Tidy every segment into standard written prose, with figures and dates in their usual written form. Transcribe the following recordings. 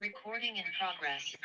Recording in progress.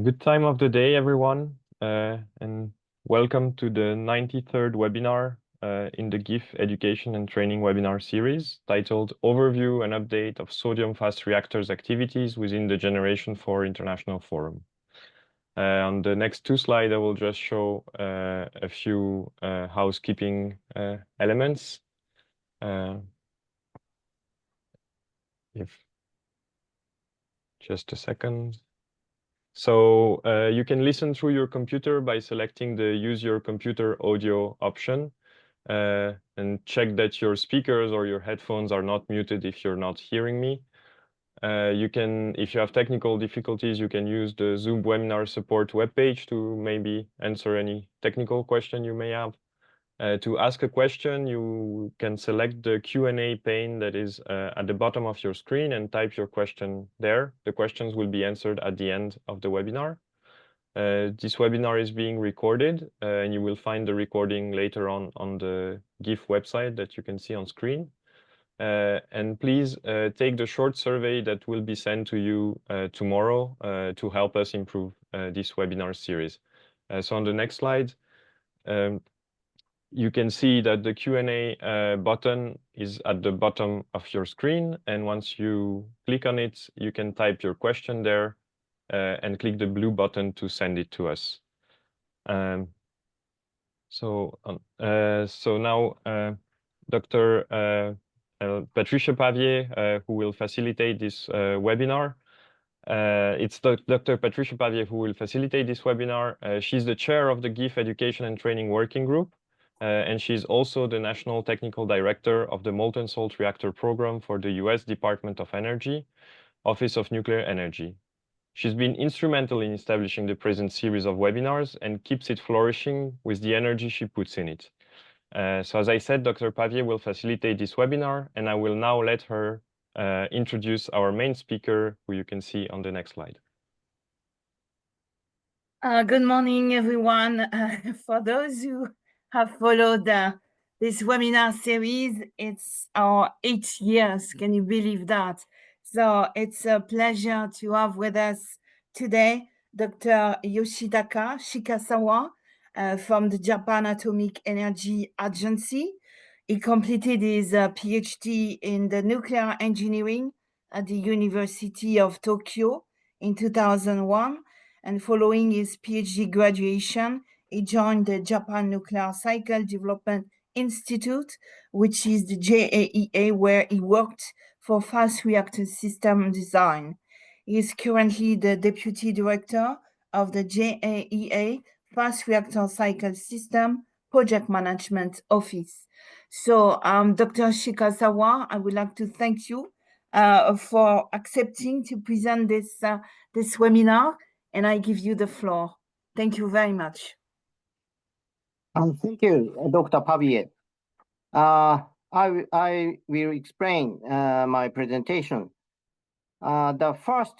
Good time of the day, everyone, and welcome to the 93rd webinar in the GIF Education and Training webinar series titled Overview and Update of Sodium Fast Reactors Activities within the Generation 4 International Forum. On the next two slides, I will just show a few housekeeping elements. Just a second. So you can listen through your computer by selecting the Use Your Computer Audio option and check that your speakers or your headphones are not muted if you're not hearing me. If you have technical difficulties, you can use the Zoom webinar support webpage to maybe answer any technical question you may have. To ask a question, you can select the Q&A pane that is at the bottom of your screen and type your question there. The questions will be answered at the end of the webinar. This webinar is being recorded, and you will find the recording later on the GIF website that you can see on screen. And please take the short survey that will be sent to you tomorrow to help us improve this webinar series. So on the next slide, you can see that the Q&A button is at the bottom of your screen. And once you click on it, you can type your question there and click the blue button to send it to us. So now Dr. Patricia Pavier, who will facilitate this webinar. It's Dr. Patricia Pavier who will facilitate this webinar. She's the chair of the GIF Education and Training Working Group. And she's also the National Technical Director of the Molten Salt Reactor Program for the US Department of Energy, Office of Nuclear Energy. She's been instrumental in establishing the present series of webinars and keeps it flourishing with the energy she puts in it. So as I said, Dr. Pavier will facilitate this webinar, and I will now let her introduce our main speaker, who you can see on the next slide. Good morning, everyone. For those who have followed this webinar series, it's our 8 years. Can you believe that? So it's a pleasure to have with us today Dr. Yoshitaka Shikasawa from the Japan Atomic Energy Agency. He completed his PhD in the nuclear engineering at the University of Tokyo in 2001. And following his PhD graduation, he joined the Japan Nuclear Cycle Development Institute, which is the JAEA, where he worked for fast reactor system design. He is currently the Deputy Director of the JAEA Fast Reactor Cycle System Project Management Office. So, Dr. Shikasawa, I would like to thank you for accepting to present this webinar. And I give you the floor. Thank you very much. Thank you, Dr. Pavier. I will explain my presentation. The first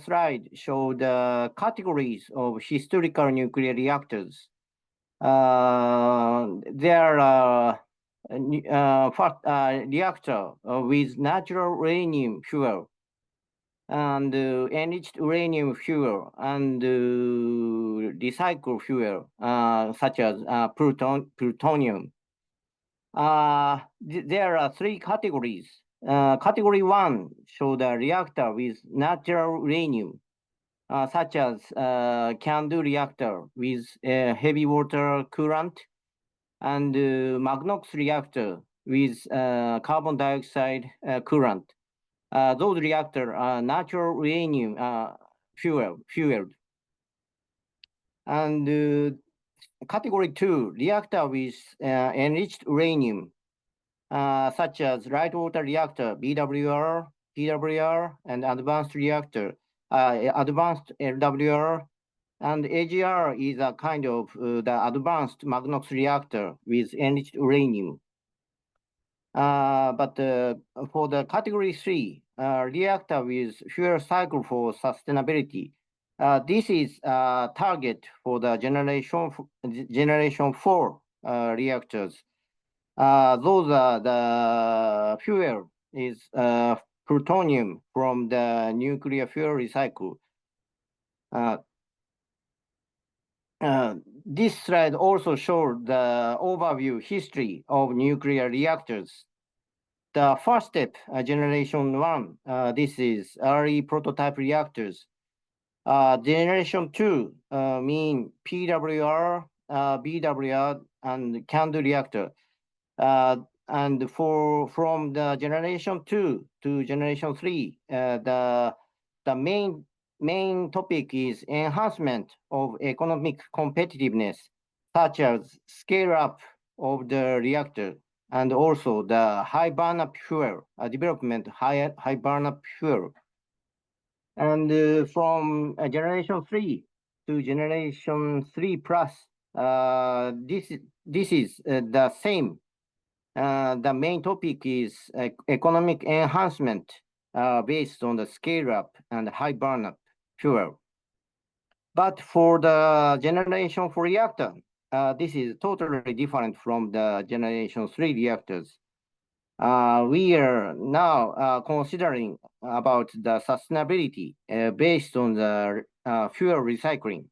slide showed the categories of historical nuclear reactors. There are first reactor with natural uranium fuel, and enriched uranium fuel, and recycled fuel, such as plutonium. There are three categories. Category 1 show the reactor with natural uranium, such as CANDU reactor with heavy water coolant, and Magnox reactor with carbon dioxide coolant. Those reactors are natural uranium fueled. And category 2, reactor with enriched uranium, such as light water reactor, BWR, PWR, and advanced reactor, advanced LWR, and AGR is a kind of the advanced Magnox reactor with enriched uranium. But for the category 3, reactor with fuel cycle for sustainability, this is a target for the generation 4 reactors. Those are the fuel is plutonium from the nuclear fuel recycle. This slide also shows the overview history of nuclear reactors. The first step, generation 1, this is early prototype reactors. Generation 2 mean PWR, BWR, and CANDU reactor. And from the generation 2 to generation 3, the main topic is enhancement of economic competitiveness, such as scale up of the reactor, and also the high burn-up fuel, development high burn-up fuel. And from generation 3 to generation 3 plus, this is the same. The main topic is economic enhancement based on the scale up and high burn-up fuel. But for the generation 4 reactor, this is totally different from the generation 3 reactors. We are now considering about the sustainability based on the fuel recycling.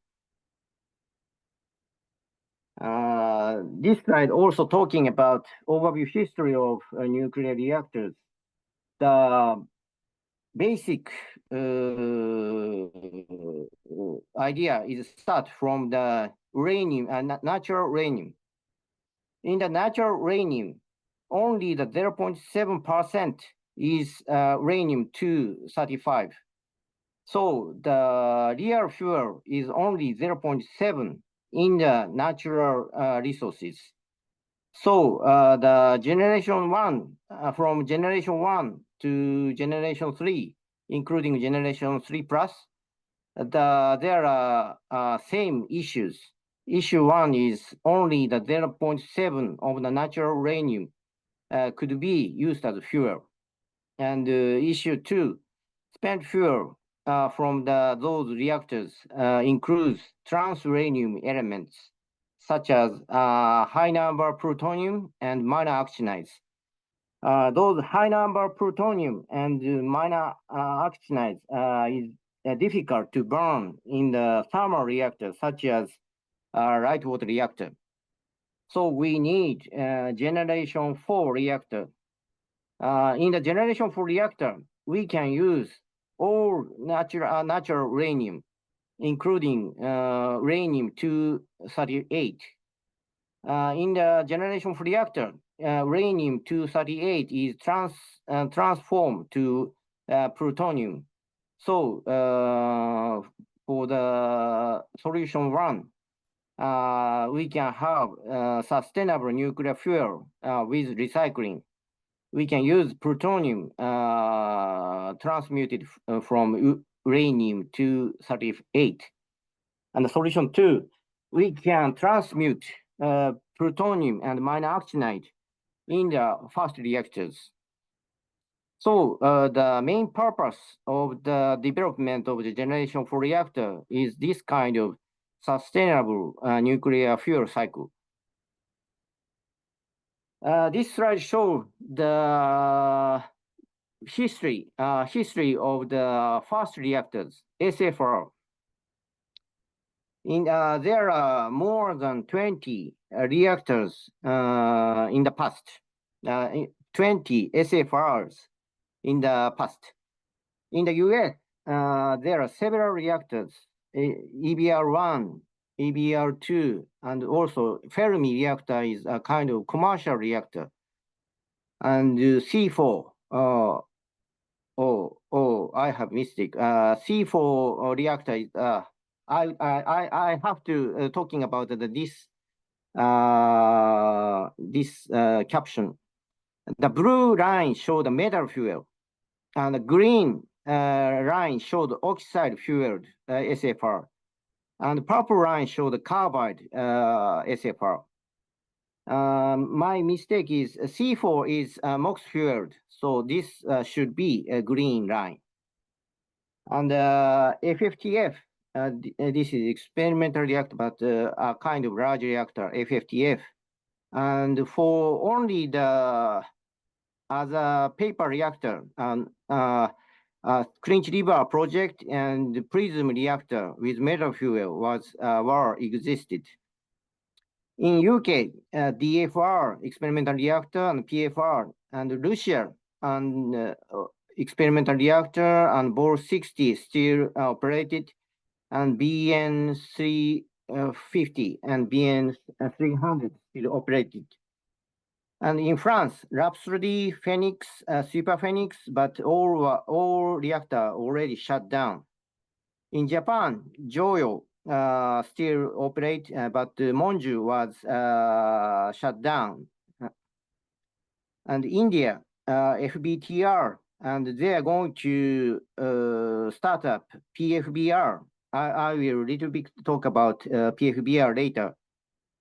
This slide also talking about overview history of nuclear reactors. The basic idea is start from the uranium and natural uranium. In the natural uranium, only the 0.7% is uranium-235. So the real fuel is only 0.7 in the natural resources. So the generation 1, from generation 1 to generation 3, including generation 3 plus, there are same issues. Issue 1 is only the 0.7 of the natural uranium could be used as fuel. And issue 2, spent fuel from those reactors includes trans-uranium elements, such as high number plutonium and minor actinides. Those high number plutonium and minor actinides is difficult to burn in the thermal reactor, such as light water reactor. So we need generation 4 reactor. In the generation 4 reactor, we can use all natural uranium, including uranium-238. In the generation 4 reactor, uranium-238 is transformed to plutonium. So for the solution 1, we can have sustainable nuclear fuel with recycling. We can use plutonium transmuted from uranium-238. And the solution 2, we can transmute plutonium and minor actinide in the fast reactors. So the main purpose of the development of the generation 4 reactor is this kind of sustainable nuclear fuel cycle. This slide shows the history of the fast reactors, SFR. There are more than 20 reactors in the past, 20 SFRs in the past. In the US, there are several reactors, EBR1, EBR2, and also Fermi reactor is a kind of commercial reactor. And C4, I have mistake. C4 reactor is, I have to talking about this caption. The blue line show the metal fuel, and the green line show the oxide fueled SFR, and the purple line show the carbide SFR. My mistake is C4 is MOX fueled, so this should be a green line. And FFTF, this is experimental reactor, but a kind of large reactor, FFTF. And for only the other paper reactor, Clinch River project and the prism reactor with metal fuel were existed. In UK, DFR, experimental reactor, and PFR, and Russia, and experimental reactor, and Bor 60 still operated, and BN 350 and BN 300 still operated. And in France, Rhapsody, Phoenix, Super Phoenix, but all reactor already shut down. In Japan, Joyo still operate, but Monju was shut down. And India, FBTR, and they are going to start up PFBR. I will little bit talk about PFBR later.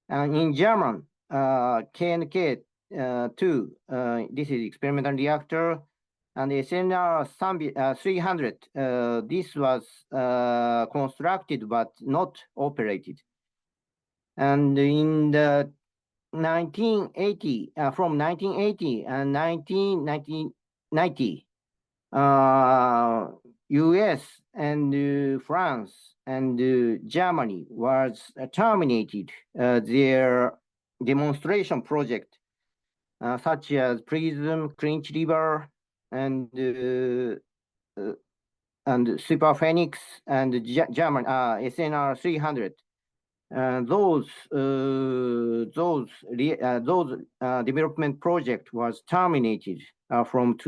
And in German, KNK 2, this is experimental reactor, and SNR 300, this was constructed but not operated. And in the 1980, from 1980 and 1990, US and France and Germany was terminated their demonstration project, such as Prism, Clinch River, and Super Phoenix, and German SNR 300. Those development project was terminated from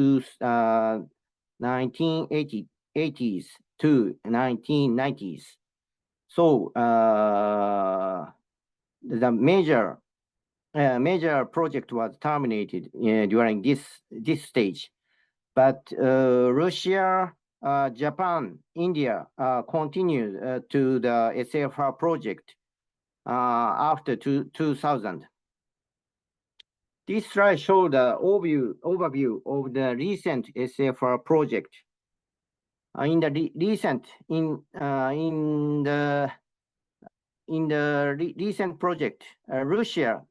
1980s to 1990s. So the major project was terminated during this stage, but Russia, Japan, India continued to the SFR project after 2000. This slide shows the overview of the recent SFR project. In the recent project, Russia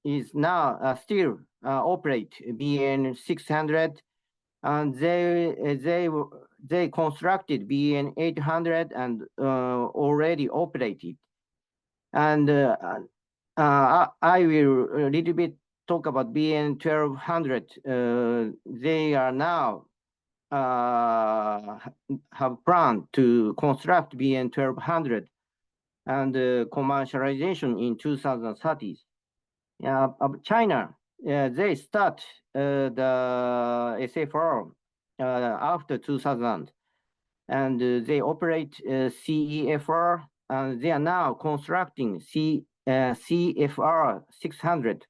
is now still operate BN 600, and they constructed BN 800 and already operated. And I will a little bit talk about BN 1200. They are now have planned to construct BN 1200 and commercialization in 2030s. China, they start the SFR after 2000, and they operate CEFR, and they are now constructing CFR 600,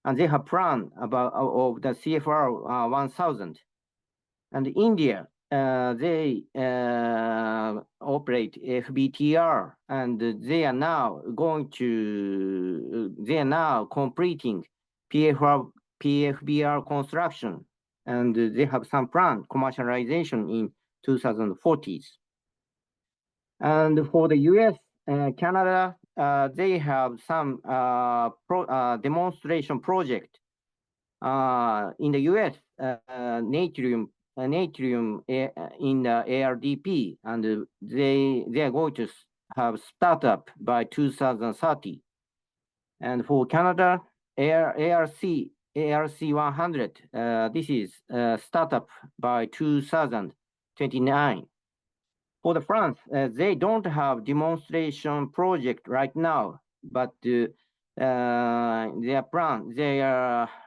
and they have plan of the CFR 1000. And India, they operate FBTR, and they are now completing PFBR construction, and they have some plan commercialization in 2040s. And for the US, Canada, they have some demonstration project. In the US, natrium in the ARDP, and they are going to have startup by 2030. And for Canada, ARC 100, this is startup by 2029. For the France, they don't have demonstration project right now, but their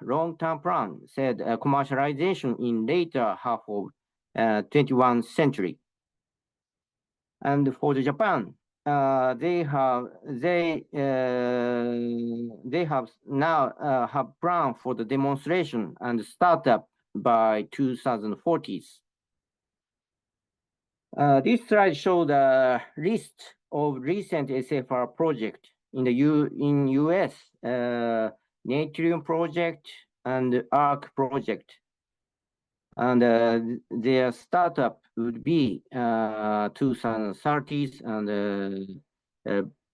long-term plan said commercialization in later half of 21st century. And for the Japan, they have now have plan for the demonstration and startup by 2040s. This slide shows the list of recent SFR project in the US, Natrium project and ARC project. And their startup would be 2030s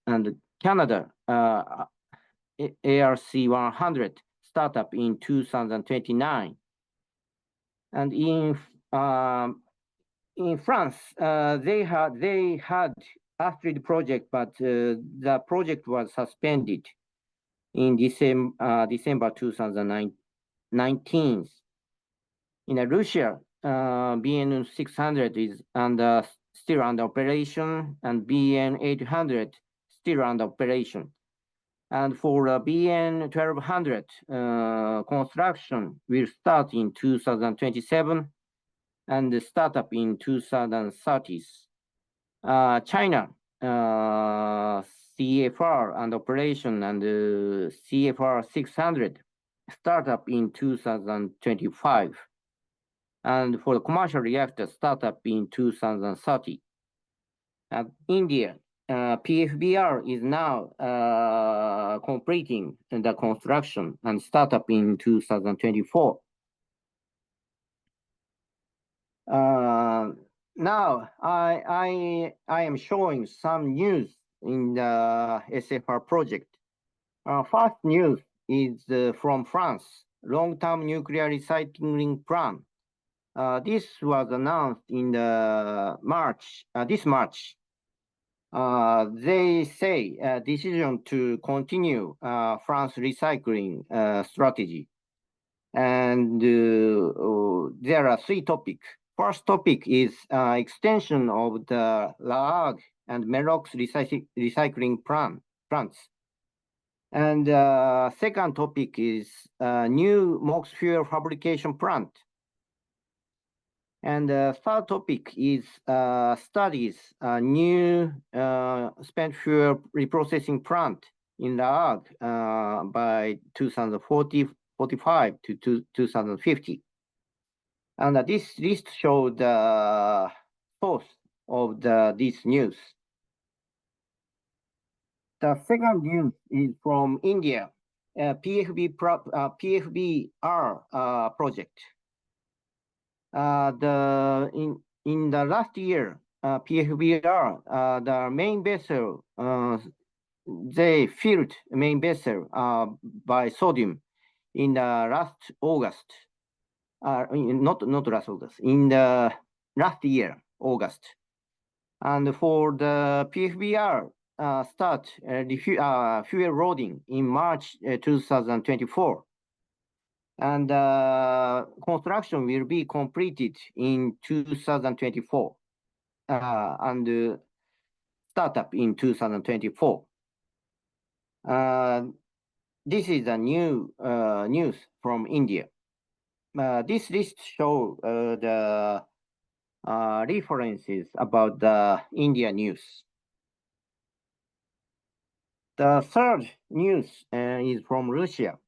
and Canada ARC 100 startup in 2029. And in France, they had Astrid project, but the project was suspended in December 2019. In Russia, BN 600 is still under operation, and BN 800 still under operation. And for BN 1200, construction will start in 2027 and the startup in 2030s. China, CFR and operation and CFR 600 startup in 2025. And for the commercial reactor startup in 2030. India, PFBR is now completing the construction and startup in 2024. Now I am showing some news in the SFR project. First news is from France, long-term nuclear recycling plan. This was announced in this March. They say decision to continue France recycling strategy. And there are three topics. First topic is extension of the La Hague and Merox recycling plants. And second topic is new MOX fuel fabrication plant. And third topic is studies new spent fuel reprocessing plant in La Hague by 2045 to 2050. And this list shows the source of this news. The second news is from India, PFBR project. In the last year, PFBR, the main vessel, they filled main vessel by sodium in the last August. Not last August, in the last year, August. And for the PFBR start fuel loading in March 2024. And construction will be completed in 2024 and startup in 2024. This is a new news from India. This list shows the references about the India news. The third news is from Russia.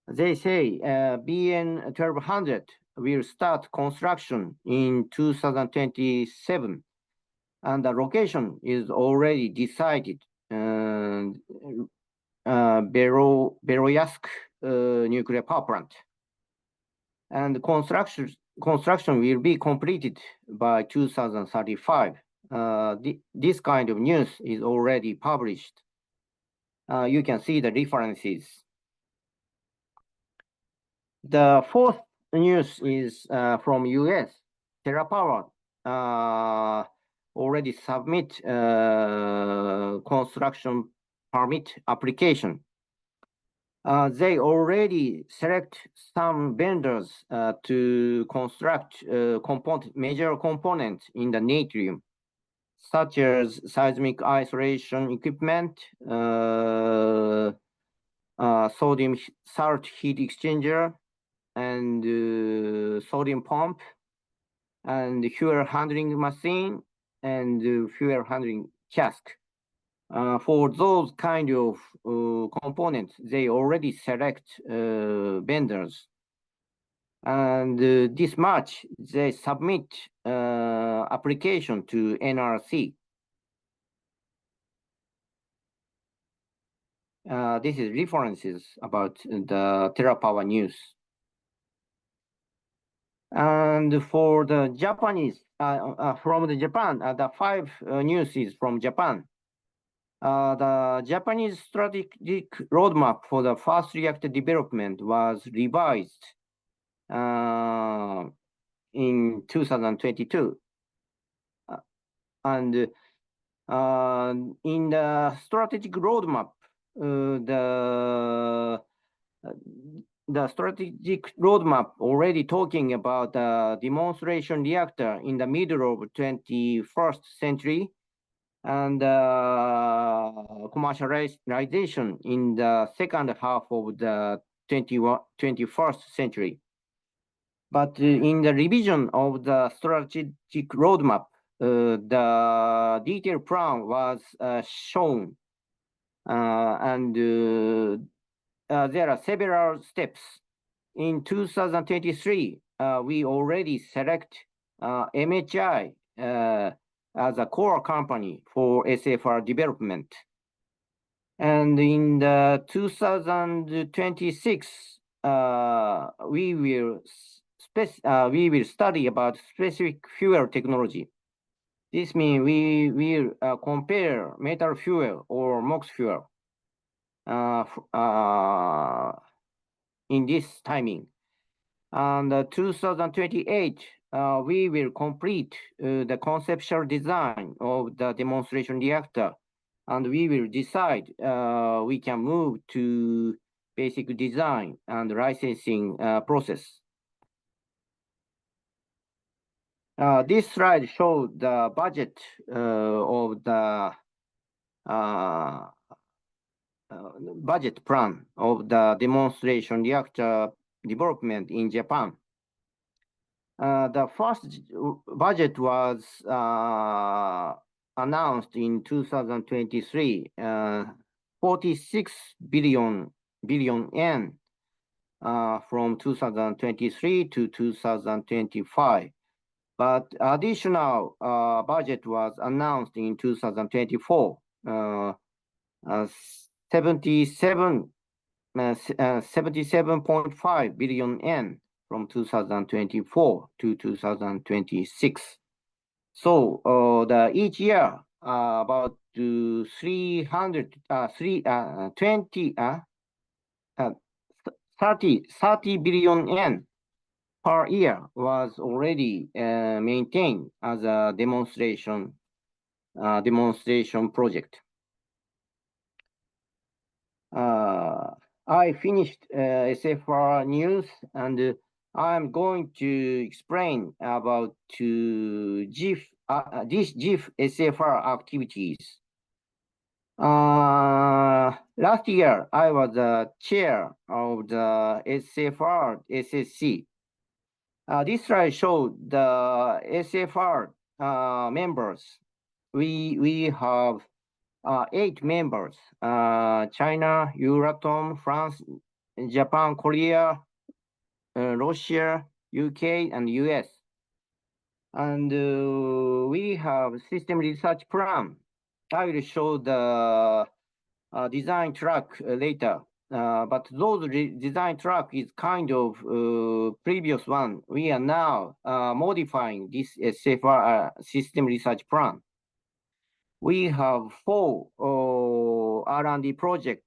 They say BN 1200 will start construction in 2027, and the location is already decided. Beloyarsk nuclear power plant, and construction will be completed by 2035. This kind of news is already published. You can see the references. The fourth news is from US, TerraPower. already submit construction permit application. They already select some vendors to construct major components in the natrium, such as seismic isolation equipment, sodium salt heat exchanger, and sodium pump, and fuel handling machine, and fuel handling cask. For those kind of components, they already select vendors. And this March, they submit application to NRC. This is references about the TerraPower news. And for the Japanese, from the Japan, the 5 news is from Japan. The Japanese strategic roadmap for the fast reactor development was revised in 2022. And in the strategic roadmap, the strategic roadmap already talking about the demonstration reactor in the middle of 21st century and commercialization in the second half of the 21st century. But in the revision of the strategic roadmap, the detailed plan was shown, and there are several steps. In 2023, we already select MHI as a core company for SFR development. And in the 2026, we will study about specific fuel technology. This means we will compare metal fuel or MOX fuel in this timing. And 2028, we will complete the conceptual design of the demonstration reactor, and we will decide we can move to basic design and licensing process. This slide shows the budget of the budget plan of the demonstration reactor development in Japan. The first budget was announced in 2023, 46 billion yen from 2023 to 2025. But additional budget was announced in 2024, 77.5 billion yen from 2024 to 2026. So each year about 30 billion yen per year was already maintained as a demonstration project. I finished SFR news, and I'm going to explain about these GIF-SFR activities. Last year, I was the chair of the SFR SSC. This slide shows the SFR members. We have 8 members: China, Euratom, France, Japan, Korea, Russia, UK, and US. And we have system research plan. I will show the design track later. But those design track is kind of previous one. We are now modifying this SFR system research plan. We have 4 R&D project: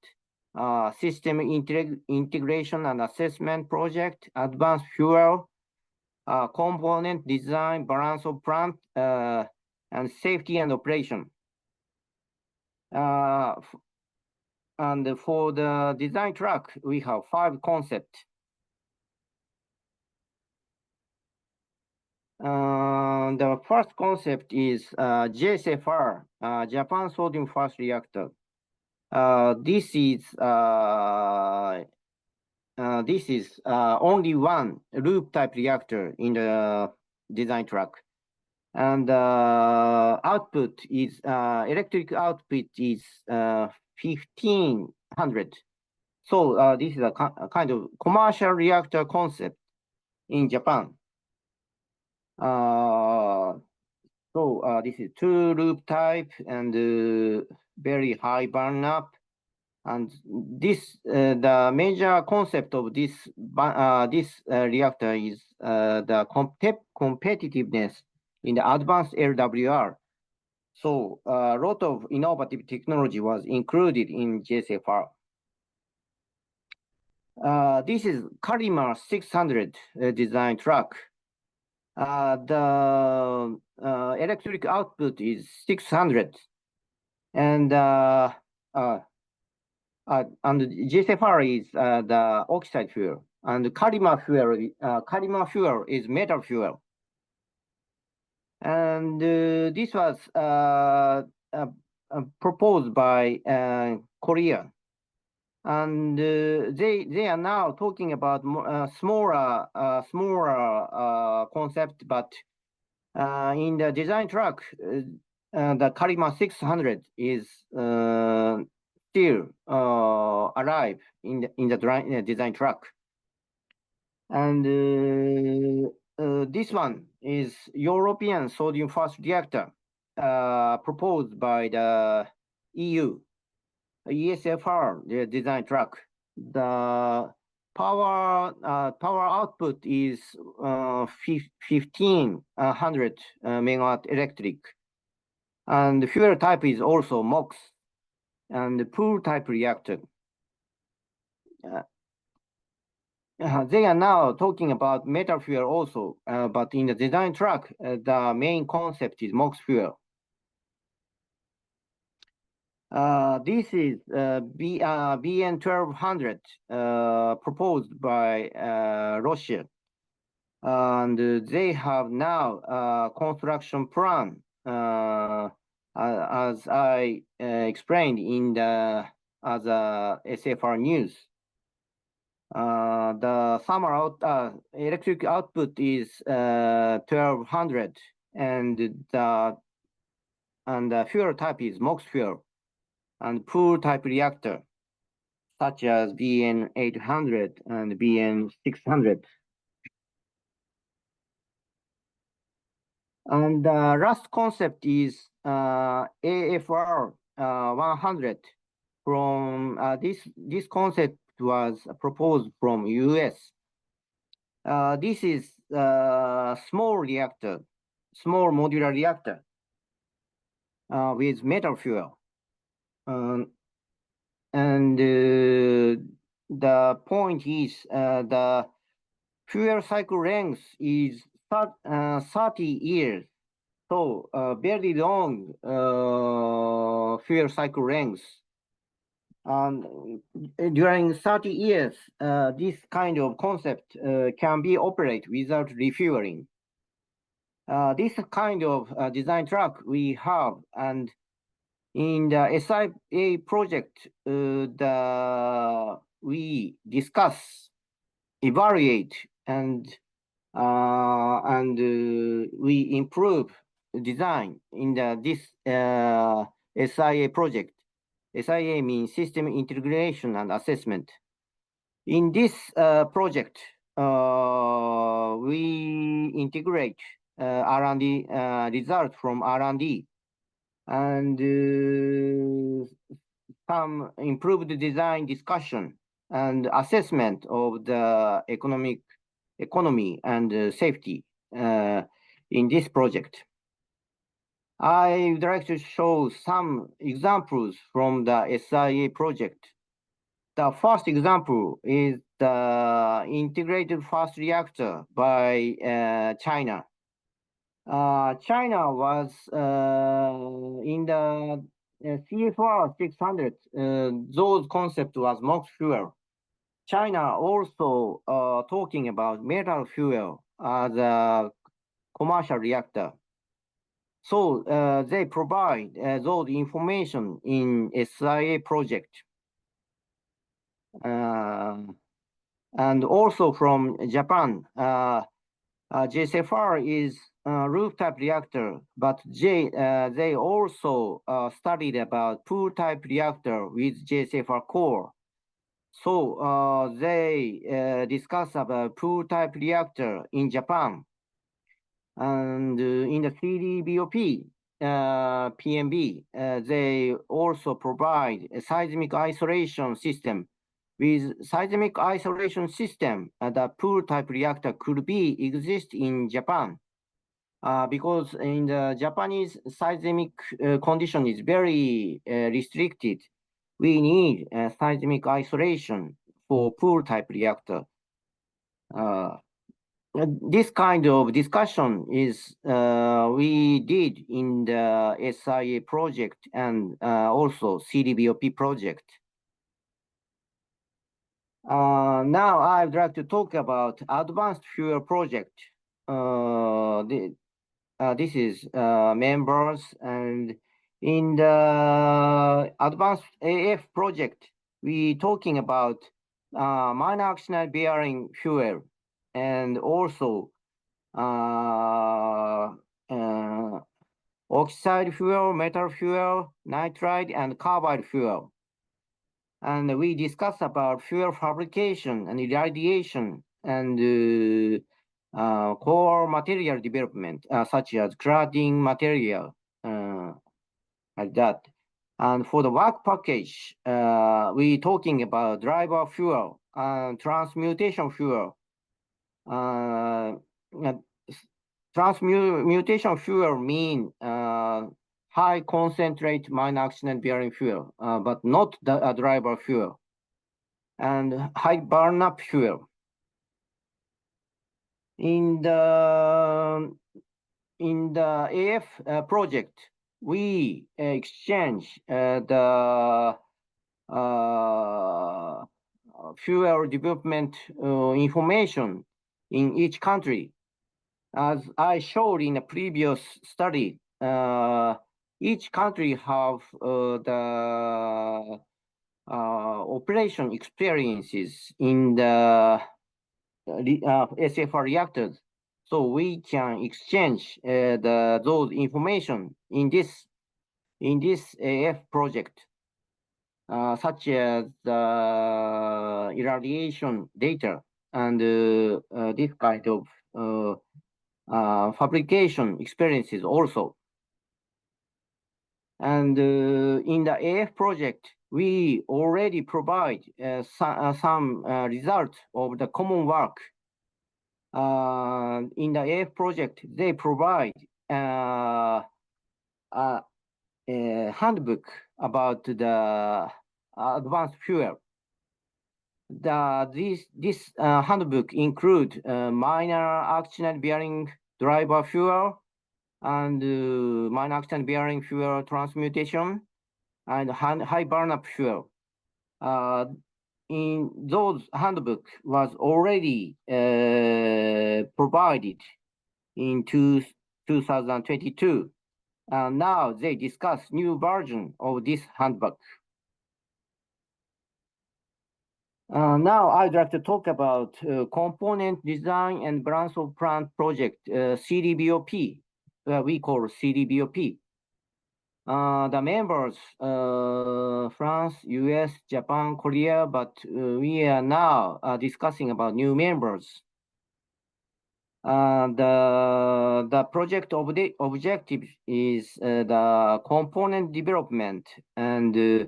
system integration and assessment project, advanced fuel, component design, balance of plant, and safety and operation. And for the design track, we have 5 concepts. The first concept is GIF-SFR, Japan Sodium Fast Reactor. This is only one loop type reactor in the design track, and output is electric output is 1500. So this is a kind of commercial reactor concept in Japan. This is 2 loop type and very high burn up. And this the major concept of this reactor is the competitiveness in the advanced LWR. So a lot of innovative technology was included in GIF-SFR. This is Karima 600 design track. The electric output is 600, and GIF-SFR is the oxide fuel, and Karima fuel is metal fuel. And this was proposed by Korea, and they are now talking about smaller concept, but in the design track, the Karima 600 is still alive in the design track. And this one is European sodium fast reactor proposed by the EU, SFR, the design track. The power output is 1500 megawatt electric, and the fuel type is also MOX and the pool type reactor. They are now talking about metal fuel also, but in the design track, the main concept is MOX fuel. This is BN 1200 proposed by Russia, and they have now a construction plan, as I explained in the SFR news. The summer electric output is 1200, and the fuel type is MOX fuel and pool type reactor, such as BN 800 and BN 600. And the last concept is AFR 100. From this concept was proposed from US. This is small reactor, small modular reactor with metal fuel. And the point is the fuel cycle length is 30 years. So very long fuel cycle length. During 30 years, this kind of concept can be operated without refueling. This kind of design track we have, and in the SIA project, we discuss, evaluate, and we improve design in this SIA project. SIA means System Integration and Assessment. In this project, we integrate R&D results from R&D and some improved design discussion and assessment of the economy and safety in this project. I would like to show some examples from the SIA project. The first example is the integrated fast reactor by China. China was in the SFR 600. Those concept was MOX fuel. China also talking about metal fuel as a commercial reactor. So they provide those information in SIA project. And also from Japan, GIF-SFR is a roof-type reactor, but they also studied about pool-type reactor with GIF-SFR core. So they discuss about pool-type reactor in Japan. And in the CDBOP, PMB, they also provide a seismic isolation system. With seismic isolation system, the pool-type reactor could be exist in Japan. Because in the Japanese seismic condition is very restricted. We need seismic isolation for pool-type reactor. This kind of discussion is we did in the SIA project and also CDBOP project. Now I'd like to talk about advanced fuel project. This is members, and in the advanced AF project, we talking about minor accidental bearing fuel and also oxide fuel, metal fuel, nitride, and carbide fuel. And we discuss about fuel fabrication and irradiation and core material development, such as cladding material, like that. And for the work package, we talking about driver fuel, transmutation fuel. Transmutation fuel mean high concentrate minor accident bearing fuel, but not the driver fuel, and high burn up fuel. In the AF project, we exchange the fuel development information in each country. As I showed in a previous study, each country have the operation experiences in the SFR reactors, so we can exchange those information in this AF project, such as the irradiation data and this kind of fabrication experiences also. And in the AF project, we already provide some results of the common work. In the AF project, they provide a handbook about the advanced fuel. This handbook include minor accident bearing driver fuel and minor accident bearing fuel transmutation and high burn up fuel. In those handbook was already provided in 2022. And now they discuss new version of this handbook. Now I'd like to talk about component design and balance of plant project, CDBOP, we call CDBOP. The members, France, US, Japan, Korea, but we are now discussing about new members. The project objective is the component development and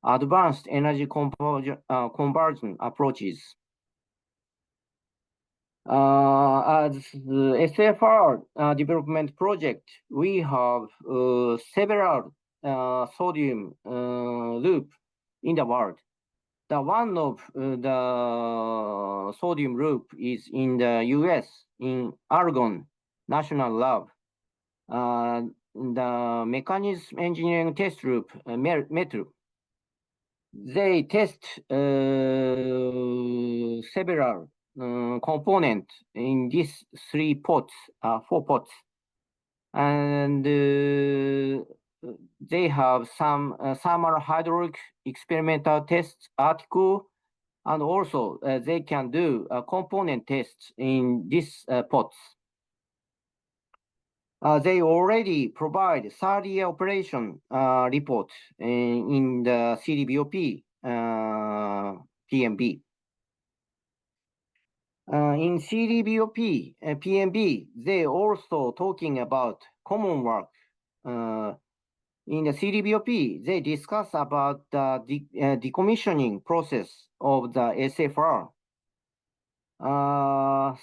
advanced energy conversion approaches. As the SFR development project, we have several sodium loop in the world. The one of the sodium loop is in the US, in Argonne National Lab. the mechanism engineering test group, METRU, they test several components in these 4 pots. And they have some thermal hydraulic experimental tests article, and also they can do component tests in these pots. They already provide 30-year operation report in the CDBOP PMB. In CDBOP PMB, they also talking about common work. In the CDBOP, they discuss about the decommissioning process of the SFR.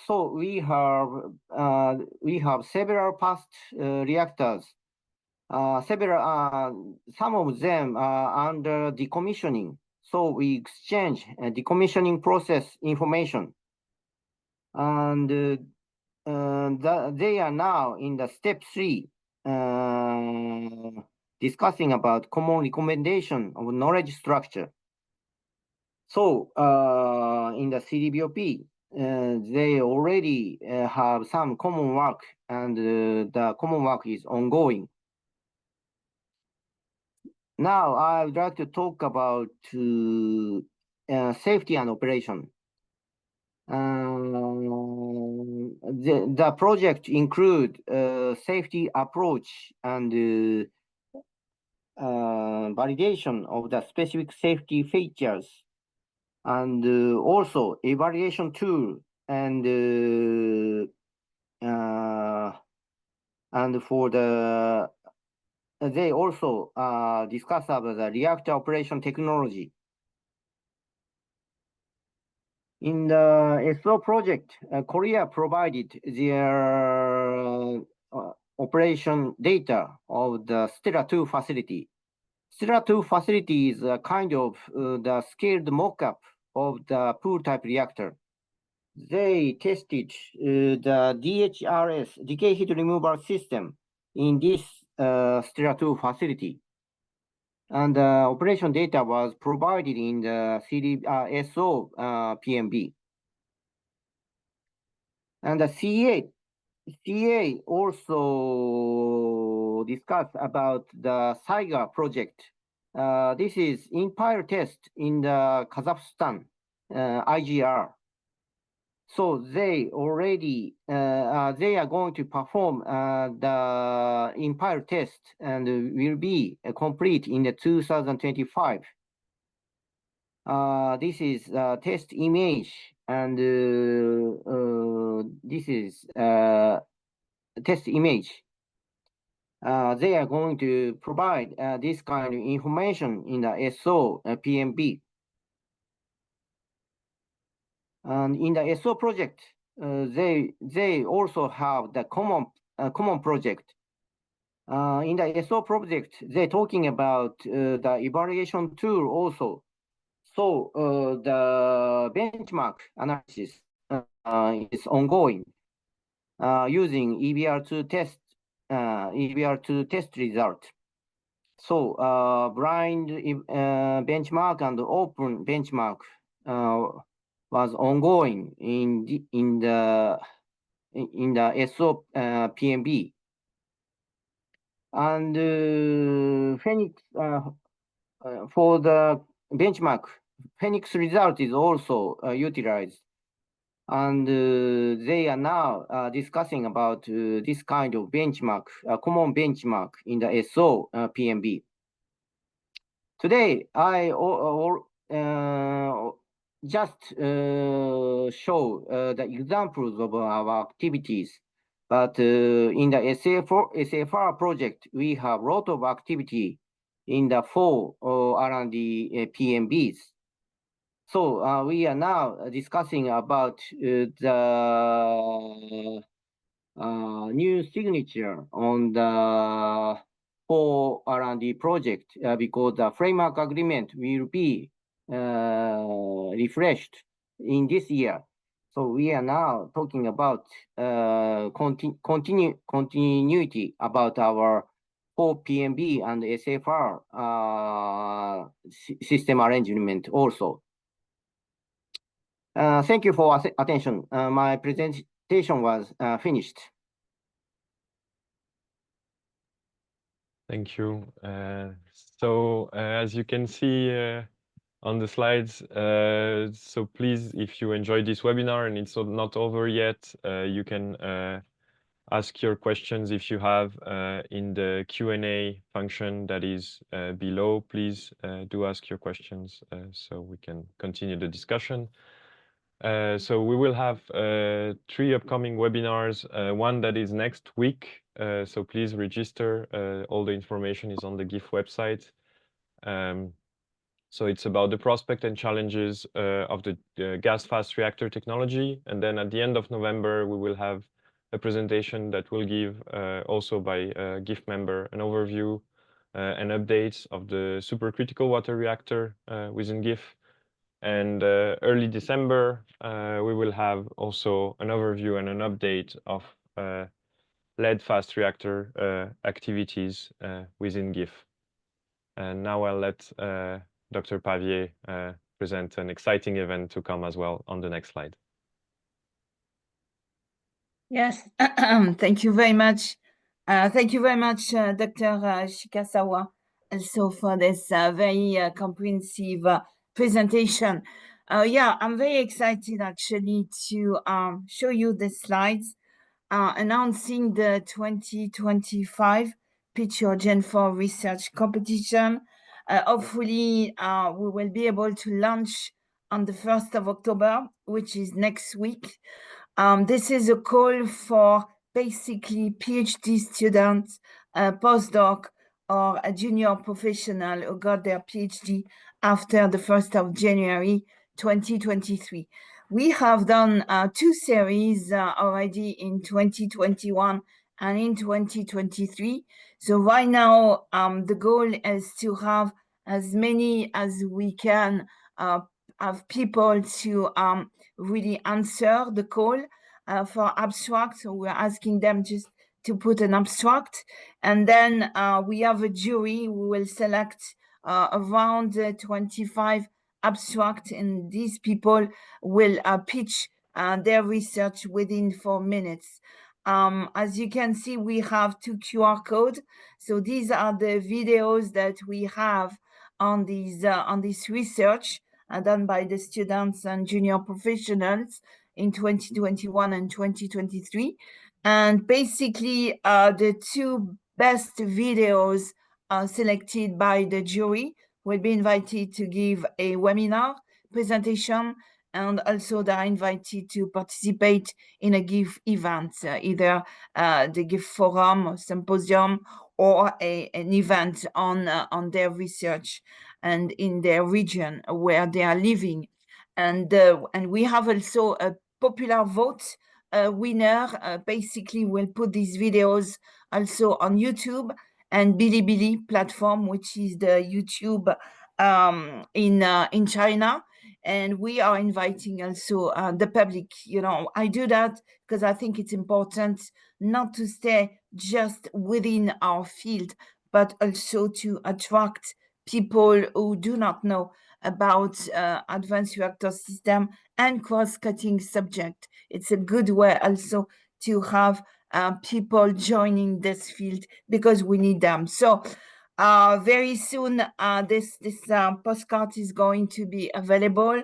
So we have several past reactors. Some of them are under decommissioning. So we exchange decommissioning process information, and they are now in the step 3, discussing about common recommendation of knowledge structure. So in the CDBOP, they already have some common work, and the common work is ongoing. Now I would like to talk about safety and operation. The project include safety approach and validation of the specific safety features, and also evaluation tool, and for the they also discuss about the reactor operation technology. In the SO project, Korea provided their operation data of the Stella 2 facility. Stella 2 facility is a kind of the scaled mock-up of the pool type reactor. They tested the DHRS, decay heat removal system, in this Stella 2 facility. And the operation data was provided in the SO PMB. And the CA also discussed about the Saiga project. This is in-pile test in the Kazakhstan, IGR. So they already, they are going to perform the in-pile test, and will be complete in the 2025. This is test image, and this is test image. They are going to provide this kind of information in the SO PMB. And in the SO project, they also have the common project. In the SO project, they're talking about the evaluation tool also. So the benchmark analysis is ongoing using EBR2 test result. So blind benchmark and open benchmark was ongoing in the SO PMB. And Phoenix for the benchmark, Phoenix result is also utilized, and they are now discussing about this kind of benchmark, common benchmark in the SO PMB. Today, I just show the examples of our activities, but in the SFR project, we have a lot of activity in the 4 R&D PMBs. So we are now discussing about the new signature on the 4 R&D project because the framework agreement will be refreshed in this year. So we are now talking about continuity about our 4 PMB and SFR system arrangement also. Thank you for attention. My presentation was finished. Thank you. As you can see on the slides, so please, if you enjoyed this webinar and it's not over yet, you can ask your questions if you have in the Q&A function that is below. Please do ask your questions so we can continue the discussion. So we will have 3 upcoming webinars, one that is next week. So please register. All the information is on the GIF website. So it's about the prospect and challenges of the gas fast reactor technology. And then at the end of November, we will have a presentation that will give also by a GIF member an overview and updates of the supercritical water reactor within GIF. And early December, we will have also an overview and an update of lead fast reactor activities within GIF. And now I'll let Dr. Pavier present an exciting event to come as well on the next slide. Yes, thank you very much. Thank you very much, Dr. Shikasawa, also for this very comprehensive presentation. Yeah, I'm very excited actually to show you the slides announcing the 2025 Pitch Your Gen 4 Research Competition. Hopefully, we will be able to launch on the 1st of October, which is next week. This is a call for basically PhD students, postdoc, or a junior professional who got their PhD after the 1st of January 2023. We have done 2 series already in 2021 and in 2023. So right now, the goal is to have as many as we can have people to really answer the call for abstract. So we're asking them just to put an abstract. And then we have a jury who will select around 25 abstract, and these people will pitch their research within 4 minutes. As you can see, we have 2 QR codes. So these are the videos that we have on this research done by the students and junior professionals in 2021 and 2023. And basically, the 2 best videos selected by the jury will be invited to give a webinar presentation, and also they are invited to participate in a GIF event, either the GIF forum or symposium, or an event on their research and in their region where they are living. And we have also a popular vote winner. Basically, we'll put these videos also on YouTube and Bilibili platform, which is the YouTube in China. And we are inviting also the public. You know, I do that because I think it's important not to stay just within our field, but also to attract people who do not know about advanced reactor system and cross-cutting subject. It's a good way also to have people joining this field because we need them. So very soon, this postcard is going to be available.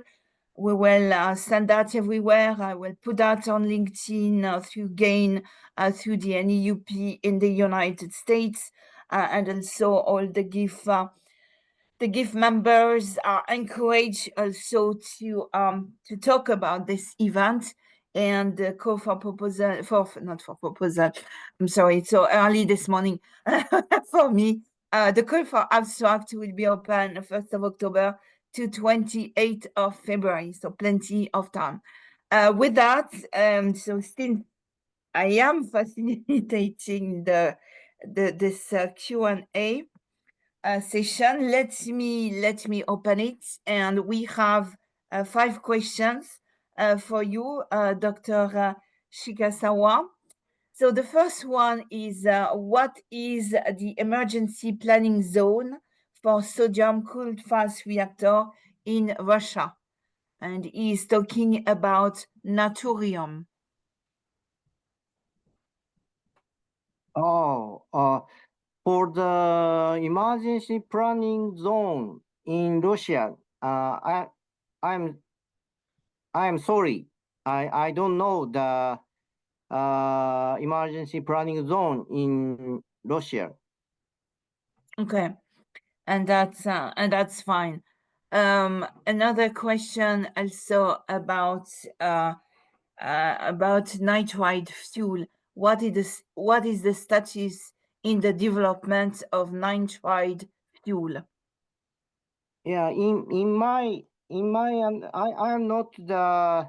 We will send that everywhere. I will put that on LinkedIn through GAIN, through the NEUP in the United States, and also all the GIF members are encouraged also to talk about this event. And the call for proposal, I'm sorry, it's so early this morning for me. The call for abstract will be open 1st of October to 28th of February, so plenty of time. With that, so still I am facilitating this Q&A session. Let me open it, and we have 5 questions for you, Dr. Shikasawa. So the first one is what is the emergency planning zone for sodium-cooled fast reactor in Russia? And he's talking about Naturium. For the emergency planning zone in Russia, I'm sorry, I don't know the emergency planning zone in Russia. Okay, and that's fine. Another question also about nitride fuel. What is the status in the development of nitride fuel? Yeah, I am not the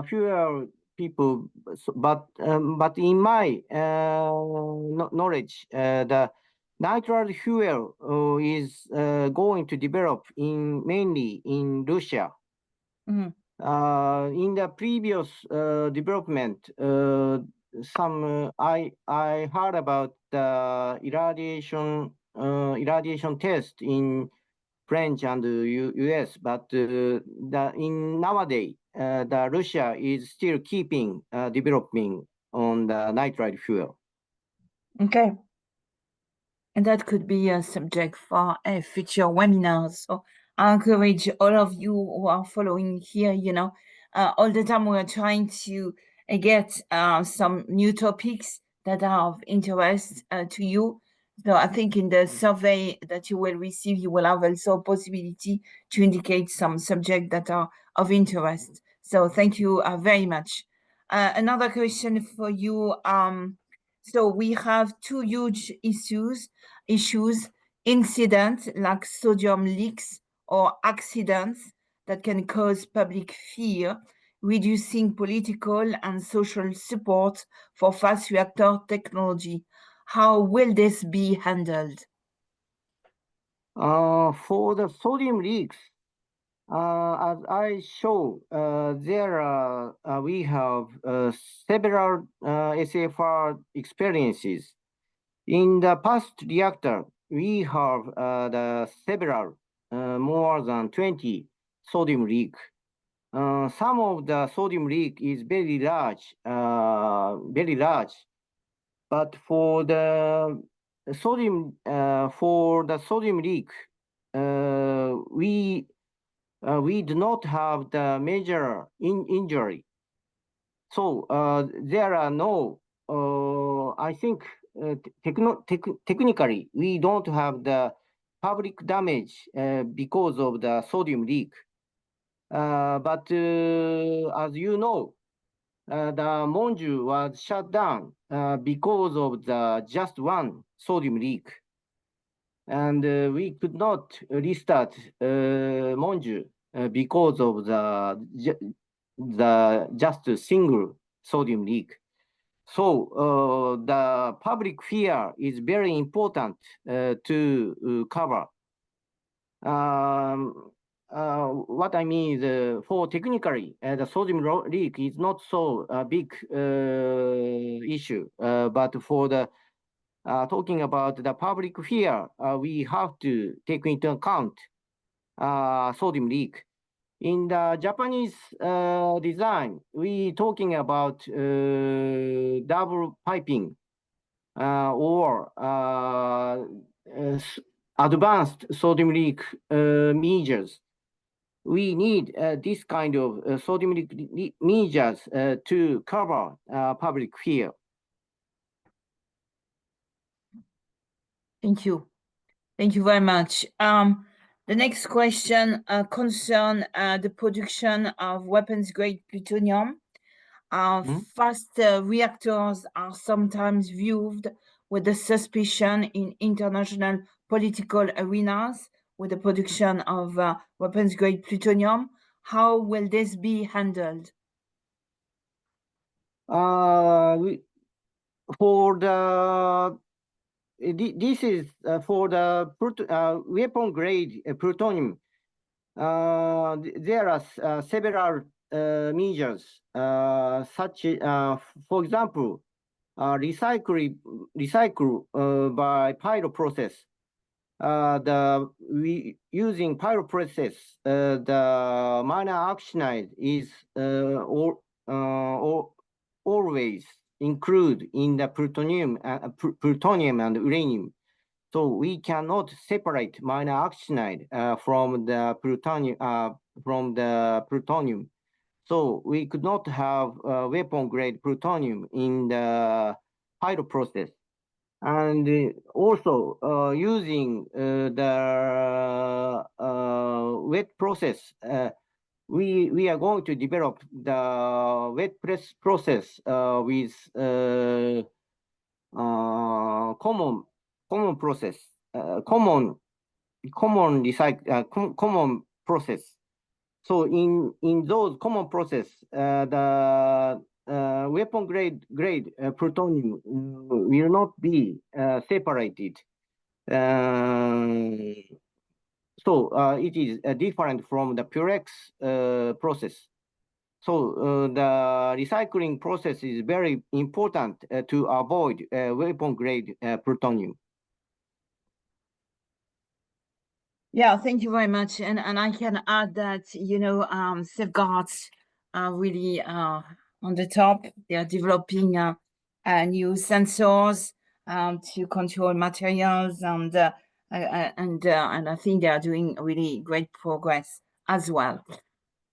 fuel people, but in my knowledge, the nitride fuel is going to develop mainly in Russia. Mm-hmm. In the previous development, I heard about the irradiation test in French and US, but nowadays the Russia is still keeping developing on the nitride fuel. Okay. And that could be a subject for a future webinar. So I encourage all of you who are following here, all the time we're trying to get some new topics that are of interest to you. So I think in the survey that you will receive, you will have also a possibility to indicate some subjects that are of interest. So thank you very much. Another question for you. So we have two huge issues, incidents like sodium leaks or accidents that can cause public fear, reducing political and social support for fast reactor technology. How will this be handled? For the sodium leaks, as I show, we have several SFR experiences. In the past reactor, we have several, more than 20 sodium leak. Some of the sodium leak is very large, but for the sodium leak, we do not have the major injury. So there are no, I think, technically, we don't have the public damage because of the sodium leak. But as you know, the Monju was shut down because of the just one sodium leak. And we could not restart Monju because of the just a single sodium leak. So the public fear is very important to cover. What I mean is, for technically, the sodium leak is not so big issue, but for the talking about the public fear, we have to take into account sodium leak. In the Japanese design, we talking about double piping or advanced sodium leak measures. We need this kind of sodium leak measures to cover public fear. Thank you. Thank you very much. The next question concerns the production of weapons-grade plutonium. Fast reactors are sometimes viewed with a suspicion in international political arenas with the production of weapons-grade plutonium. How will this be handled? For the this is for the weapon grade plutonium. there are several measures, such for example, recycle by pyro process. Using pyro process, the minor actinide is always included in the plutonium and uranium. So we cannot separate minor actinide from the plutonium. So we could not have weapon grade plutonium in the pyro process. And also using the wet process, we are going to develop the wet press process with common process, common process. So in those common process, the weapon grade plutonium will not be separated. So it is different from the Purex process. So the recycling process is very important to avoid weapon grade plutonium. Yeah, thank you very much. And I can add that, safeguards are really on the top. They are developing new sensors to control materials, and I think they are doing really great progress as well.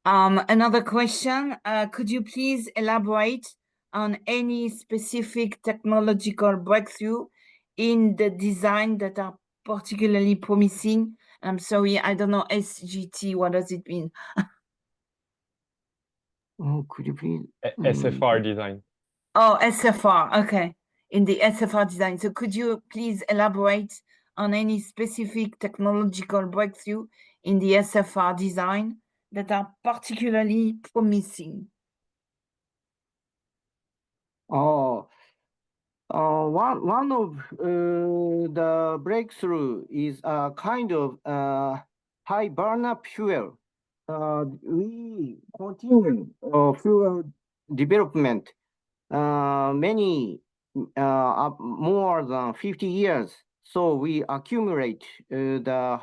Another question, could you please elaborate on any specific technological breakthrough in the design that are particularly promising? I'm sorry, I don't know, SGT, what does it mean? Oh, could you please? SFR design. Oh, SFR, okay. In the SFR design. So could you please elaborate on any specific technological breakthrough in the SFR design that are particularly promising? Oh, one of the breakthrough is a kind of high burn-up fuel. We continue fuel development many more than 50 years. So we accumulate the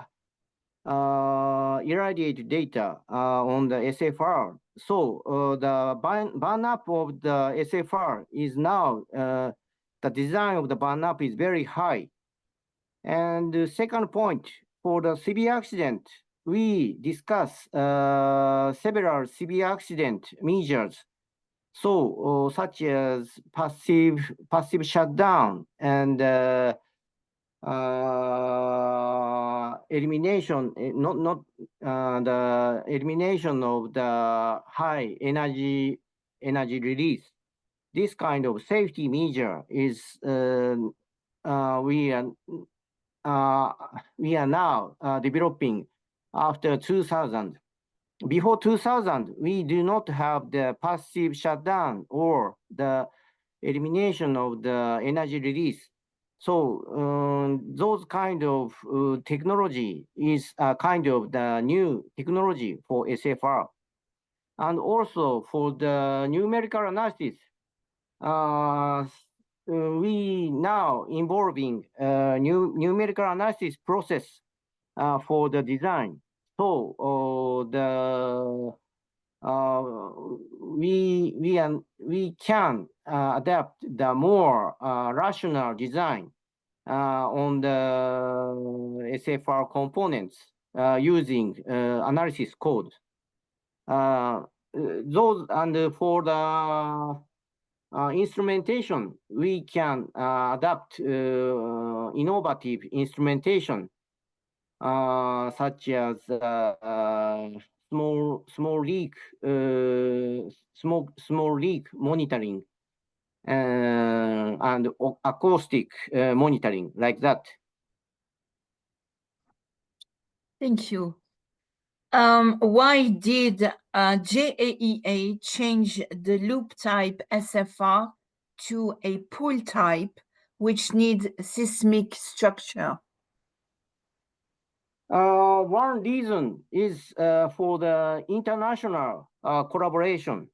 irradiated data on the SFR. So the burn up of the SFR is now, the design of the burn up is very high. And the second point, for the severe accident, we discuss several severe accident measures. So such as passive shutdown and elimination, not the elimination of the high energy release. This kind of safety measure is we are now developing after 2000. Before 2000, we do not have the passive shutdown or the elimination of the energy release. So those kind of technology is kind of the new technology for SFR. And also for the numerical analysis, we now involving numerical analysis process for the design. So we can adapt the more rational design on the SFR components using analysis code. Those and for the instrumentation, we can adapt innovative instrumentation such as small leak monitoring and acoustic monitoring, like that. Thank you. Why did JAEA change the loop type SFR to a pool type, which needs seismic structure? One reason is for the international collaboration.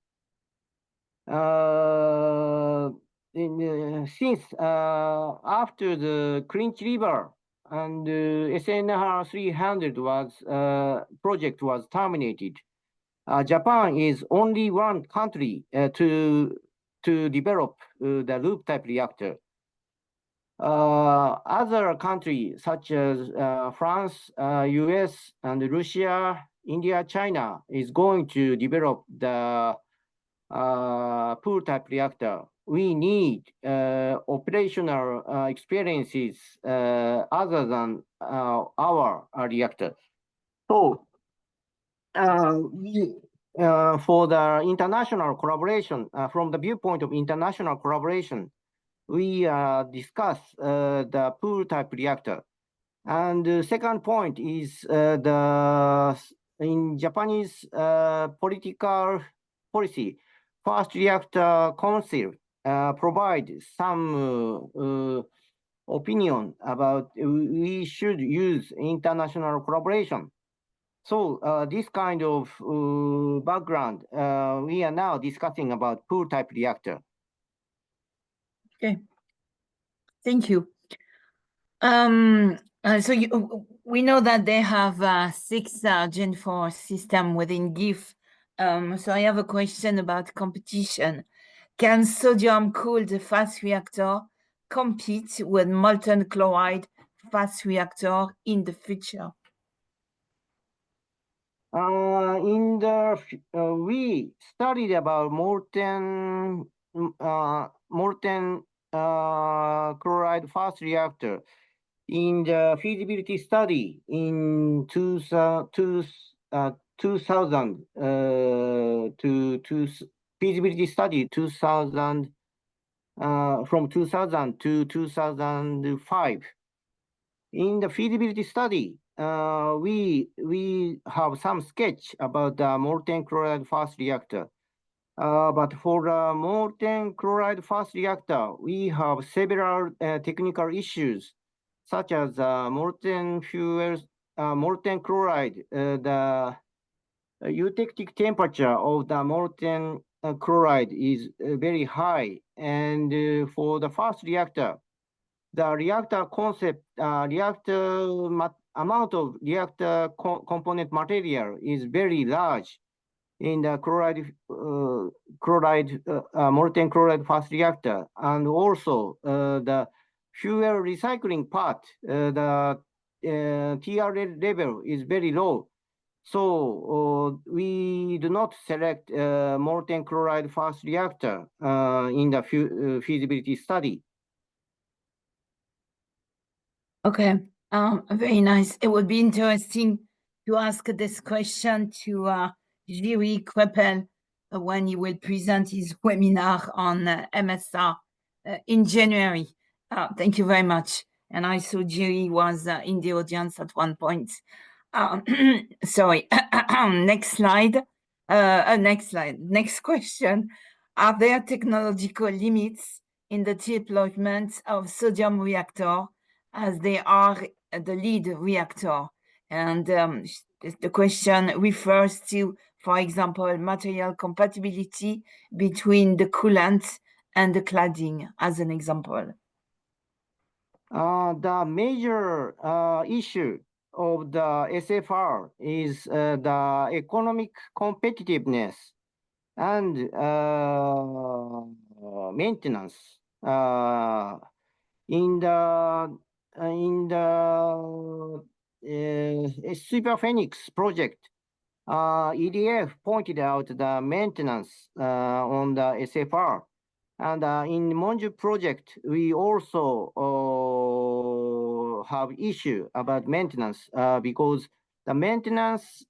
Since after the Clinch River and SNR 300 project was terminated, Japan is only one country to develop the loop type reactor. Other countries such as France, US, and Russia, India, China is going to develop the pool type reactor. We need operational experiences other than our reactor. So for the international collaboration, from the viewpoint of international collaboration, we discuss the pool type reactor. And the second point is in Japanese political policy, Fast Reactor Council provide some opinion about we should use international collaboration. So this kind of background, we are now discussing about pool type reactor. Okay, thank you. So we know that they have 6 Gen 4 system within GIF. So I have a question about competition. Can sodium-cooled fast reactor compete with molten chloride fast reactor in the future? We studied about molten chloride fast reactor in the feasibility study in 2000 feasibility study 2000 from 2000 to 2005. In the feasibility study, we have some sketch about the molten chloride fast reactor. But for the molten chloride fast reactor, we have several technical issues, such as molten fuels, molten chloride, the eutectic temperature of the molten chloride is very high. And for the fast reactor, the reactor concept, amount of reactor component material is very large in the molten chloride fast reactor. And also the fuel recycling part, the TRL level is very low. So we do not select molten chloride fast reactor in the feasibility study. Okay, very nice. It would be interesting to ask this question to Jiri Kreppel when he will present his webinar on MSR in January. Thank you very much. And I saw Jiri was in the audience at one point. Sorry, next slide. Next question. Are there technological limits in the deployment of sodium reactor as they are the lead reactor? And the question refers to, for example, material compatibility between the coolant and the cladding, as an example. The major issue of the SFR is the economic competitiveness and maintenance. In the Super Phoenix project, EDF pointed out the maintenance on the SFR. And in Monju project, we also have issue about maintenance because the maintenance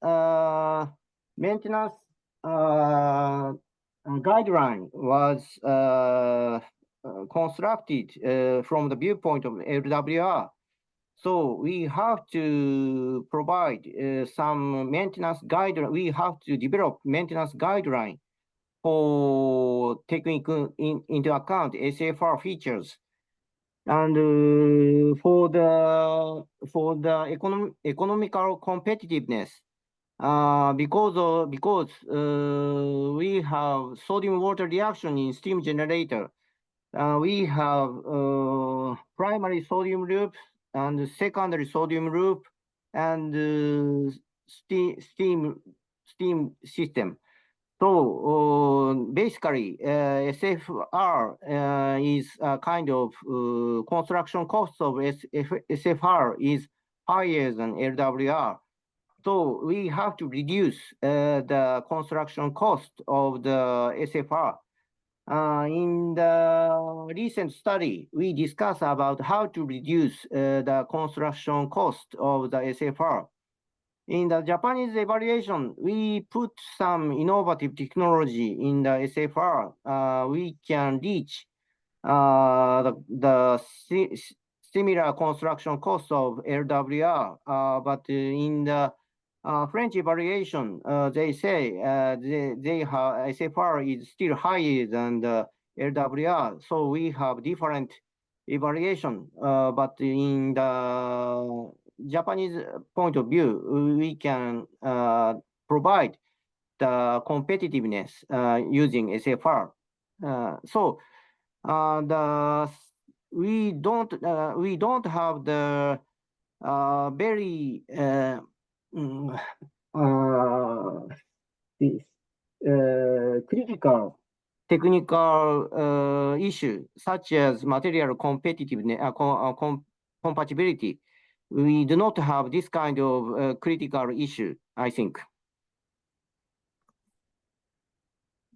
guideline was constructed from the viewpoint of LWR. So we have to provide some maintenance guideline. We have to develop maintenance guideline for taking into account SFR features. And for the economical competitiveness, because we have sodium water reaction in steam generator, we have primary sodium loop and secondary sodium loop and steam system. So basically, SFR is a kind of construction cost of SFR is higher than LWR. So we have to reduce the construction cost of the SFR. In the recent study, we discussed about how to reduce the construction cost of the SFR. In the Japanese evaluation, we put some innovative technology in the SFR. We can reach the similar construction cost of LWR, but in the French evaluation, they say they have SFR is still higher than the LWR, so we have different evaluation. But in the Japanese point of view, we can provide the competitiveness using SFR. So we don't have the very critical technical issue such as material competitiveness, compatibility. We do not have this kind of critical issue, I think.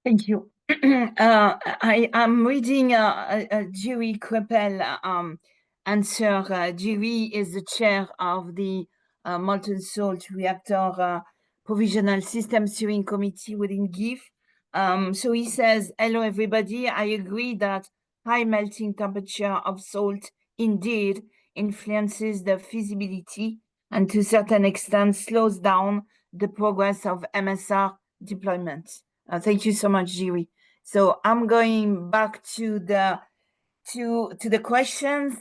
Thank you. I'm reading Jerry Kreppel answer. Jerry is the chair of the Molten Salt Reactor Provisional System Steering Committee within GIF. So he says, hello, everybody. I agree that high melting temperature of salt indeed influences the feasibility and to a certain extent slows down the progress of MSR deployment. Thank you so much, Jiri. So I'm going back to the questions,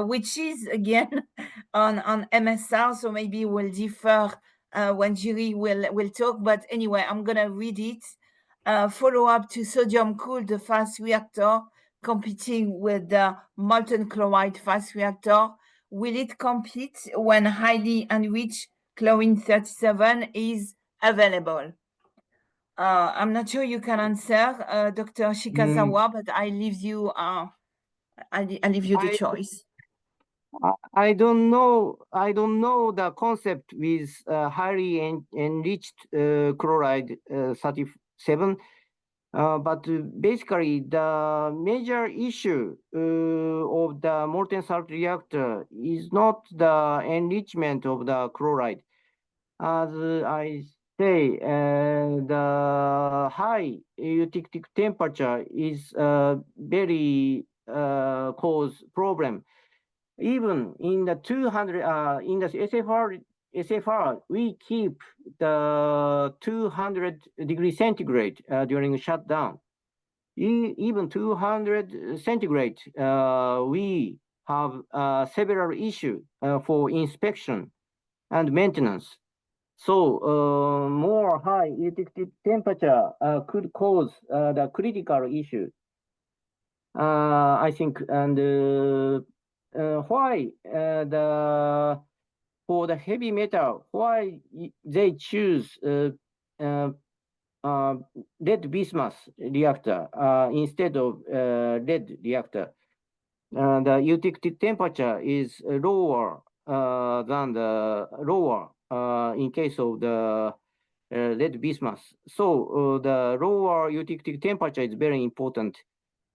which is again on MSR. So maybe we'll differ when Jiri will talk. But anyway, I'm gonna read it. Follow up to sodium-cooled fast reactor competing with the molten chloride fast reactor. Will it compete when highly enriched chlorine-37 is available? I'm not sure you can answer, Dr. Shikasawa, but I leave you the choice. I don't know the concept with highly enriched chloride 37. But basically, the major issue of the molten salt reactor is not the enrichment of the chloride. As I say, the high eutectic temperature is very cause problem. Even in the 200 in the SFR, we keep the 200 degrees centigrade during shutdown. Even 200 centigrade, we have several issues for inspection and maintenance. So more high eutectic temperature could cause the critical issue, I think. And why for the heavy metal, why they choose lead bismuth reactor instead of lead reactor? The eutectic temperature is lower than the lower in case of the lead bismuth. So the lower eutectic temperature is very important.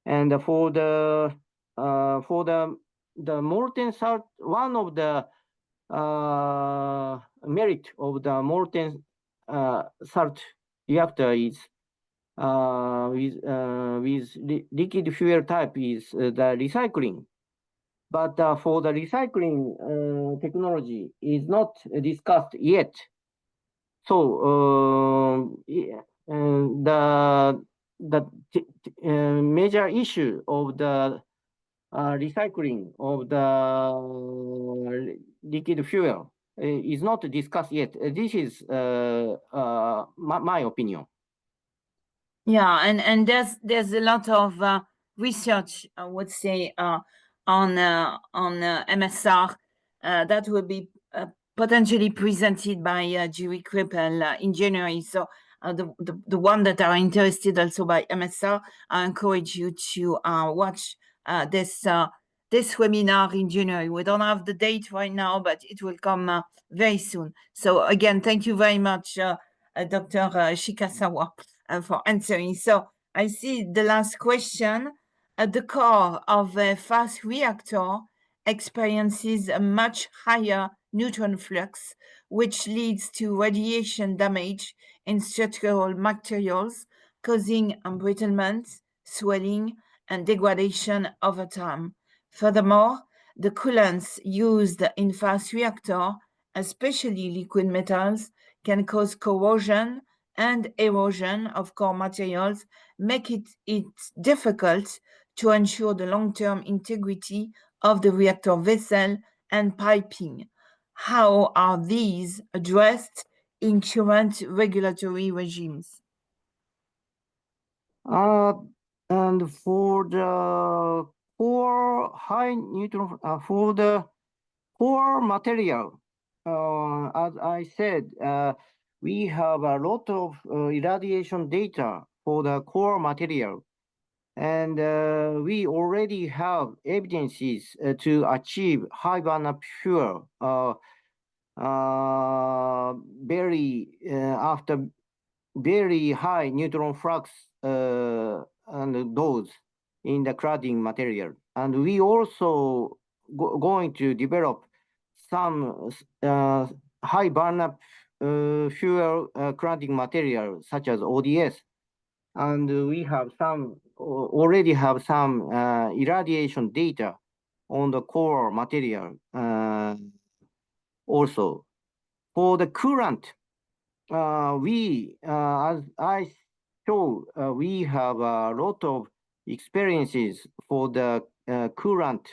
And for the molten salt, one of the merit of the molten salt reactor is with liquid fuel type is the recycling. But for the recycling technology is not discussed yet. So the major issue of the recycling of the liquid fuel is not discussed yet. This is my opinion. Yeah, and there's a lot of research, I would say, on MSR that will be potentially presented by Jerry Krippel in January. So the one that are interested also by MSR, I encourage you to watch this webinar in January. We don't have the date right now, but it will come very soon. So again, thank you very much, Dr. Shikasawa, for answering. So I see the last question. At the core of a fast reactor experiences a much higher neutron flux, which leads to radiation damage in structural materials, causing embrittlement, swelling, and degradation over time. Furthermore, the coolants used in fast reactor, especially liquid metals, can cause corrosion and erosion of core materials, make it difficult to ensure the long-term integrity of the reactor vessel and piping. How are these addressed in current regulatory regimes? And for the core high neutron, for the core material, as I said, we have a lot of irradiation data for the core material. And we already have evidences to achieve high burnup fuel after very high neutron flux and dose in the cladding material. And we also going to develop some high burnup fuel cladding material such as ODS. And we have already have some irradiation data on the core material also. For the coolant, as I show, we have a lot of experiences for the coolant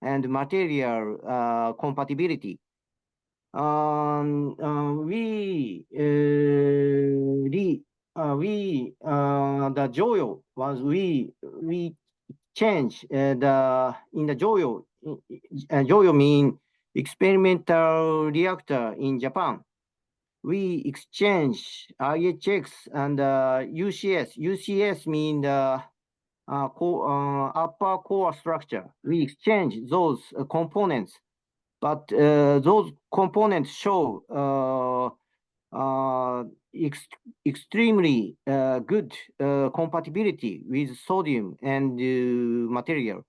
and material compatibility. The Joyo was we change in the Joyo. Joyo mean experimental reactor in Japan. We exchange IHX and UCS. UCS mean the upper core structure. We exchange those components, but those components show extremely good compatibility with sodium and material.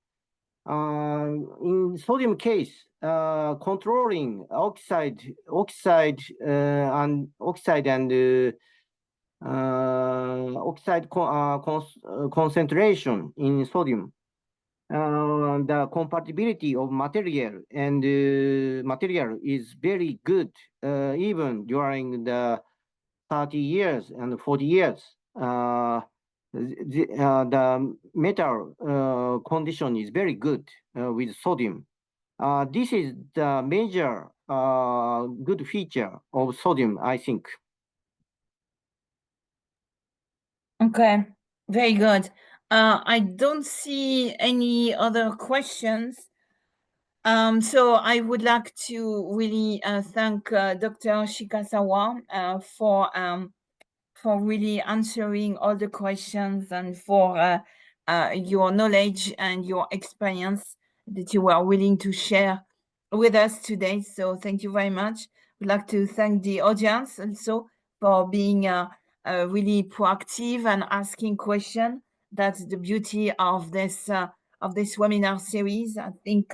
In sodium case, controlling oxide concentration in sodium. The compatibility of material and material is very good, even during the 30 years and 40 years. The metal condition is very good with sodium. This is the major good feature of sodium, I think. Okay, very good. I don't see any other questions. So I would like to really thank Dr. Shikasawa for really answering all the questions and for your knowledge and your experience that you were willing to share with us today. So thank you very much. I'd like to thank the audience also for being really proactive and asking questions. That's the beauty of this webinar series. I think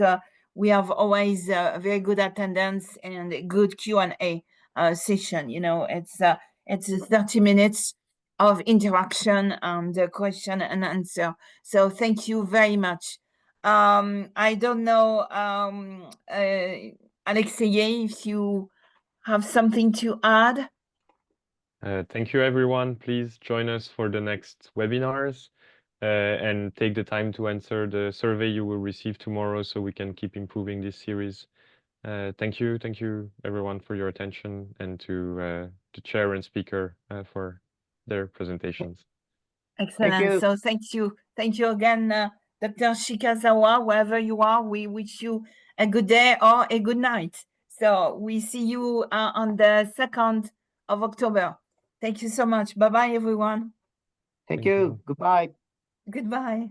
we have always very good attendance and good Q&A session. You know, it's 30 minutes of interaction and question and answer. So thank you very much. I don't know, Alexei, if you have something to add. Thank you, everyone. Please join us for the next webinars. and take the time to answer the survey you will receive tomorrow so we can keep improving this series. Thank you everyone for your attention, and to the chair and speaker for their presentations. Excellent. So thank you again, Dr. Shikazawa, wherever you are. We wish you a good day or a good night. So we see you on the 2nd of October. Thank you so much. Bye-bye, everyone. Thank you. Goodbye. Goodbye.